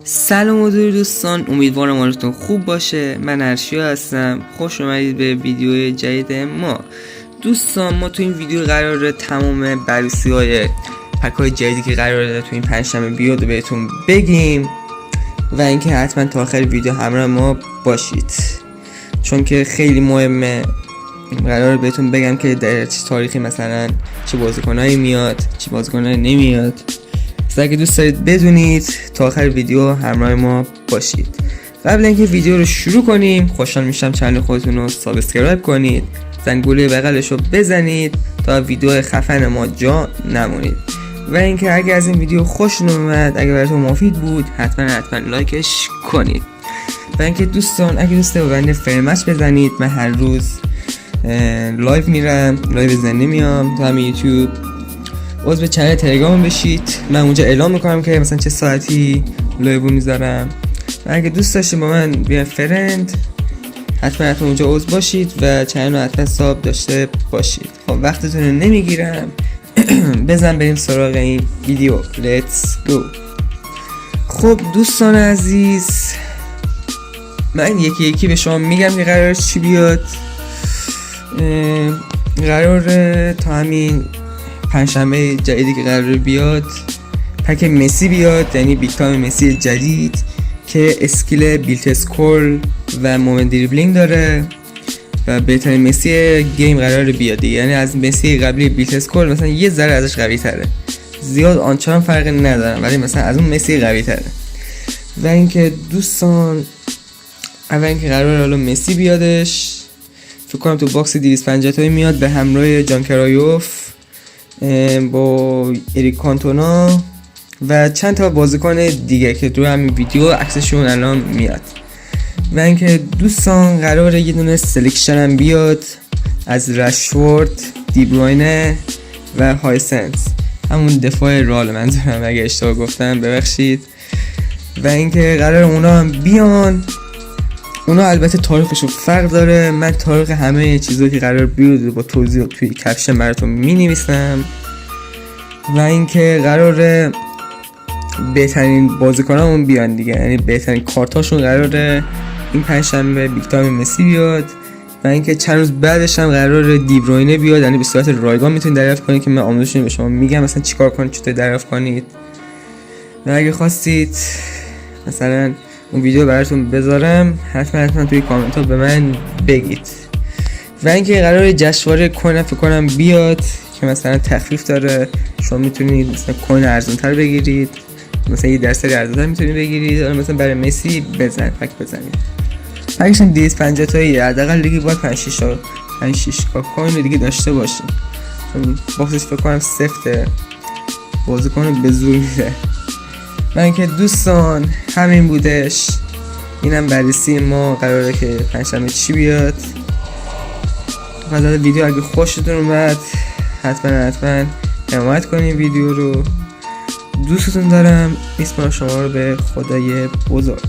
سلام و درود دوستان، امیدوارم حالتون خوب باشه. من ارشیا هستم. خوش اومدید به ویدیو جدید ما. دوستان ما تو این ویدیو قراره تمام بررسی‌های پک‌های جدیدی که قراره تو این پنجشنبه بیاد و بهتون بگیم و اینکه حتما تا آخر ویدیو همراه ما باشید، چون که خیلی مهمه. قراره بهتون بگم که در چه تاریخی مثلا چه بازیکنایی میاد، چه بازیکنایی نمیاد. اگه دوست دارید بدونید تا آخر ویدیو همراه ما باشید. قبل اینکه ویدیو رو شروع کنیم خوشحال میشم چنل خودتون رو سابسکرایب کنید، زنگوله بغلش رو بزنید تا ویدیو خفن ما جا نمونید. و اینکه اگه از این ویدیو خوشتون اومد، اگه براتون مفید بود، حتما لایکش کنید. و اینکه دوستان اگه دوست دارید بنده فرمچ بزنید، من هر روز لایو میرم، لایو زنده میام تو همین یوتیوب. عضو چنل تلگرام بشید، من اونجا اعلام میکنم که مثلا چه ساعتی لایو میذارم. و اگه دوست داشتید با من بیاین فرند، حتما اونجا عضو باشید و چنل رو حتما ساب داشته باشید. خب وقتتون رو نمیگیرم، بزن بریم سراغ این ویدیو. لیتس گو. خب دوستان عزیز، من یکی یکی به شما میگم که قرار چی بیاد. قرار تا همین پنجشنبه جدیدی که قراره بیاد پک مسی بیاد، یعنی بیگ تایم مسی جدید که اسکیل بیلت اسکور و مومنت دریبلینگ داره و بهترین مسی گیم قراره بیاد. یعنی از مسی قبلی بیلت اسکور مثلا یه ذره ازش قوی تره، زیاد آنچنان فرقی نداره ولی مثلا از اون مسی قوی تره. و اینکه دوستان اول اینکه قراره حالا مسی بیادش، فکر کنم تو باکس 250 تایی میاد به همراه جان کرایوف با اریک کانتونا و چند تا بازیکن دیگه که تو همین ویدیو عکسشون الان میاد. و اینکه دوستان قراره یه دونه سلکشن هم بیاد از رشفورد، دی بروینه و هایسنس، همون دفاع رئال منظورم، اگه اشتباه گفتم ببخشید. و اینکه قراره اونا هم بیان. اونا البته تاریخشون فرق داره، من تاریخ همه چیزایی که قرار بیاد با توضیح توی کپشن براتون می‌نویسم. و اینکه قراره بهترین بازیکنامون بیان دیگه، یعنی بهترین کارتاشون قراره این پنجشنبه بیگ تایم مسی بیاد. و اینکه چند روز بعدش هم قراره دی بروینه بیاد، یعنی به صورت رایگان میتونید دریافت کنید که من آموزشی به شما میگم مثلا چیکار کنید، چطور دریافت کنید. و اگه خواستید مثلا اون ویدیو براتون بذارم، حتما توی کامنت ها به من بگید. و اینکه قراره جشنواره کوین فکر کنم بیاد که مثلا تخفیف داره، شما میتونید مثلا کوین ارزان‌تر بگیرید، مثلا یه درصد ارزان‌تر میتونید بگیرید، مثلا برای مسی پک بزنید. پکشون 250 تایی حداقل دیگه باید 5 6 کوین دیگه داشته باشید، چون باکسش فکر کنم سفته، بازیکن به زور میره. و اینکه دوستان همین بودش، اینم بررسی ما قراره که پنجشنبه چی بیاد. بعد از ویدیو اگه خوشتون اومد حتما حمایت کنین ویدیو رو. دوستتون دارم، میسپارم شما رو به خدای بزرگ.